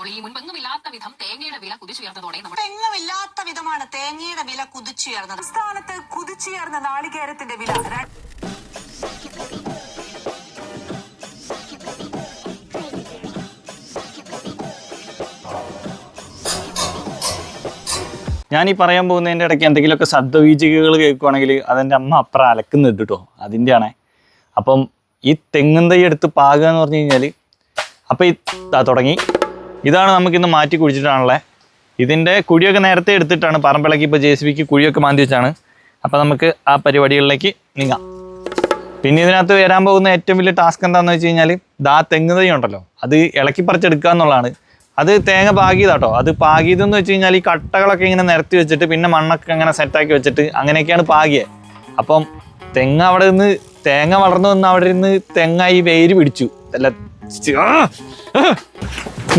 ഇപ്പോൾ ഈ മുൻപെങ്ങുമില്ലാത്ത വിധം തേങ്ങയുടെ വില കുതിച്ചുയർന്നതോടെ എങ്ങുമില്ലാത്ത വിധമാണ് തേങ്ങയുടെ വില കുതിച്ചുയർന്നത്. സംസ്ഥാനത്ത് കുതിച്ചുയർന്ന നാളികേരത്തിന്റെ വില ഞാൻ ഈ പറയാൻ പോകുന്നതിൻ്റെ ഇടയ്ക്ക് എന്തെങ്കിലുമൊക്കെ ശബ്ദവീചികകൾ കേൾക്കുവാണെങ്കിൽ അതെൻ്റെ അമ്മ അപ്പുറം അലക്കുന്നുണ്ട് കേട്ടോ, അതിൻ്റെയാണേ. അപ്പം ഈ തെങ്ങും തൈ എടുത്ത് പാകുക എന്ന് പറഞ്ഞു കഴിഞ്ഞാൽ അപ്പം ഈ തുടങ്ങി. ഇതാണ് നമുക്കിന്ന് മാറ്റി കുഴിച്ചിട്ടാണല്ലേ. ഇതിൻ്റെ കുഴിയൊക്കെ നേരത്തെ എടുത്തിട്ടാണ് പറമ്പിളക്കി, ഇപ്പോൾ JCB കുഴിയൊക്കെ മാന്തി വെച്ചാണ്. അപ്പം നമുക്ക് ആ പരിപാടികളിലേക്ക് നീങ്ങാം. പിന്നെ ഇതിനകത്ത് വരാൻ പോകുന്ന ഏറ്റവും വലിയ ടാസ്ക് എന്താണെന്ന് വെച്ച് കഴിഞ്ഞാൽ തെങ്ങ് തൈ ഉണ്ടല്ലോ, അത് ഇളക്കി പറിച്ചെടുക്കുക എന്നുള്ളതാണ്. അത് തേങ്ങ പാകിയതാട്ടോ. അത് പാകിയതെന്ന് വെച്ച് കഴിഞ്ഞാൽ ഈ കട്ടകളൊക്കെ ഇങ്ങനെ നിരത്തി വെച്ചിട്ട് പിന്നെ മണ്ണൊക്കെ അങ്ങനെ സെറ്റാക്കി വെച്ചിട്ട് അങ്ങനെയൊക്കെയാണ് പാകിയത്. അപ്പം തെങ്ങ് അവിടെ നിന്ന് തേങ്ങ വളർന്നു വന്ന് അവിടെ നിന്ന് തെങ്ങായി വേര് പിടിച്ചു. അല്ല,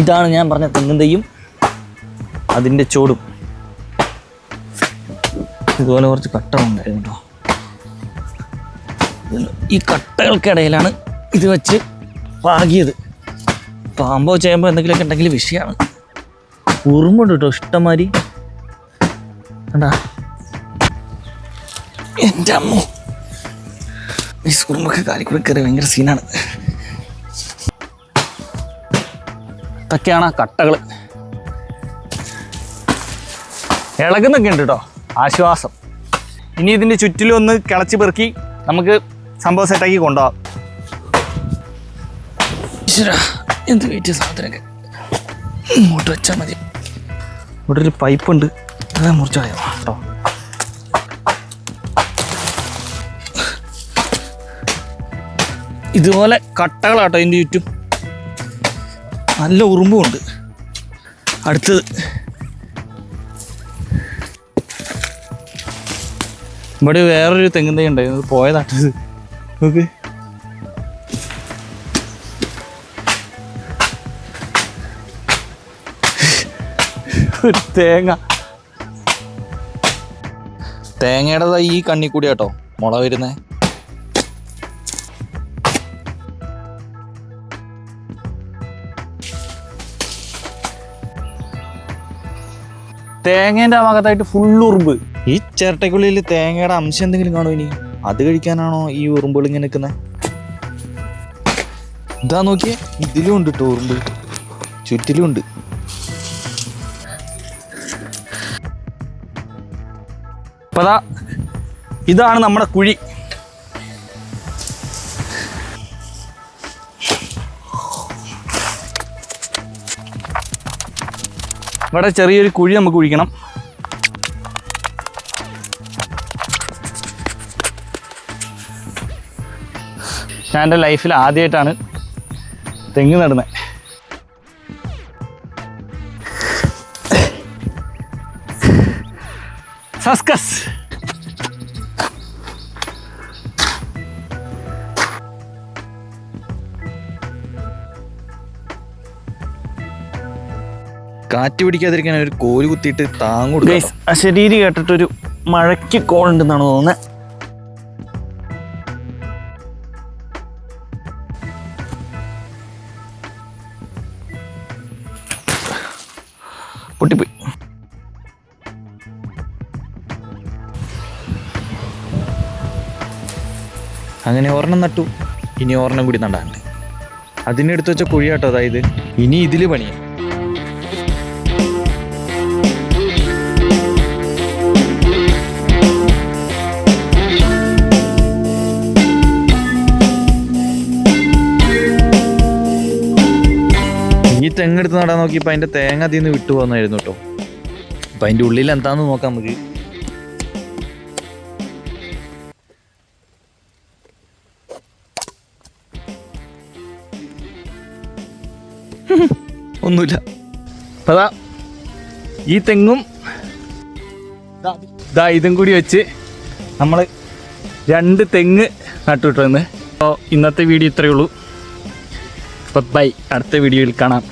ഇതാണ് ഞാൻ പറഞ്ഞ തെങ്ങും തൈയും അതിൻ്റെ ചോടും. ഇതുപോലെ കുറച്ച് കട്ട ഉണ്ടായിരുന്നു കേട്ടോ. ഈ കട്ടകൾക്കിടയിലാണ് ഇത് വെച്ച് പാകിയത്. പാമ്പോ ചെയ്യുമ്പോൾ എന്തെങ്കിലുമൊക്കെ ഉണ്ടെങ്കിൽ വിഷയമാണ്. ഉറുമ്പുണ്ട് കേട്ടോ ഇഷ്ടംമാതിരി. കണ്ടാ എൻ്റെ അമ്മ, ഈ ഉറുമ്പൊക്കെ കാലിക്കൂടെ കയറി ഭയങ്കര സീനാണ്. ഇതൊക്കെയാണ് കട്ടകൾ. ഇളകുന്നൊക്കെ ഉണ്ട് കേട്ടോ, ആശ്വാസം. ഇനി ഇതിൻ്റെ ചുറ്റിലും ഒന്ന് കിളച്ച് പെറുക്കി നമുക്ക് സംഭവം സെറ്റാക്കി കൊണ്ടുപോകാം. എന്ത് വെയിറ്റ് സാധനമൊക്കെ ഇങ്ങോട്ട് വെച്ചാൽ മതി. ഇവിടെ ഒരു പൈപ്പുണ്ട്, അത് മുറിച്ച് കളയാം കേട്ടോ. ഇതുപോലെ കട്ടകളാട്ടോ ഇതിൻ്റെ ചുറ്റും. നല്ല ഉറുമ്പുമുണ്ട്. അടുത്തത് ഇവിടെ വേറൊരു തെങ്ങും തൈ ഉണ്ടായിരുന്നു, പോയതാട്ടത്. നോക്ക്, ഒരു തേങ്ങയുടെ ഈ കണ്ണി കൂടി കേട്ടോ മുള വരുന്നേ. തേങ്ങേൻ്റെ ആ ഭാഗത്തായിട്ട് ഫുൾ ഉറുമ്പ്. ഈ ചിരട്ടയ്ക്കുള്ളിൽ തേങ്ങയുടെ അംശം എന്തെങ്കിലും കാണുമോ ഇനി? അത് കഴിക്കാനാണോ ഈ ഉറുമ്പുകൾ ഇങ്ങനെ നിൽക്കുന്നത്? ഇതാ നോക്കിയേ, ഇതിലും ഉണ്ട് കേട്ടോ ഉറുമ്പ്, ചുറ്റിലും ഉണ്ട്. അപ്പോൾ ഇതാണ് നമ്മുടെ കുഴി. ഇവിടെ ചെറിയൊരു കുഴി നമുക്ക് കുഴിക്കണം. ഞാൻ എൻ്റെ ലൈഫിൽ ആദ്യമായിട്ടാണ് തെങ്ങ് നടുന്നത്. സസ്കസ്. കാറ്റ് പിടിക്കാതിരിക്കാൻ ഒരു കോല് കുത്തിയിട്ട് താങ്ങൂടുക. ശരീരം കേട്ടിട്ടൊരു മഴയ്ക്ക് കോളുണ്ടെന്നാണ് തോന്നുന്നത്. പൊട്ടിപ്പോയി. അങ്ങനെ ഒരെണ്ണം നട്ടു, ഇനി ഒരെണ്ണം കൂടി നടാണ്ട്. അതിനെടുത്ത് വെച്ച കുഴിയാട്ടോ അതായത്. ഇനി ഇതിൽ പണിയാം. ഈ തെങ്ങെടുത്ത് നടാൻ നോക്കിയപ്പോൾ അതിൻ്റെ തേങ്ങ അതിൽ നിന്ന് വിട്ടു പോകുന്നായിരുന്നു കേട്ടോ. അപ്പം അതിൻ്റെ ഉള്ളിൽ എന്താണെന്ന് നോക്കാം നമുക്ക്. ഒന്നുമില്ല. അപ്പം ഈ തെങ്ങും ഇതും കൂടി വെച്ച് നമ്മൾ 2 തെങ്ങ് നട്ടുവിട്ടു. അപ്പോൾ ഇന്നത്തെ വീഡിയോ ഇത്രയേ ഉള്ളൂ. ബൈ, അടുത്ത വീഡിയോയിൽ കാണാം.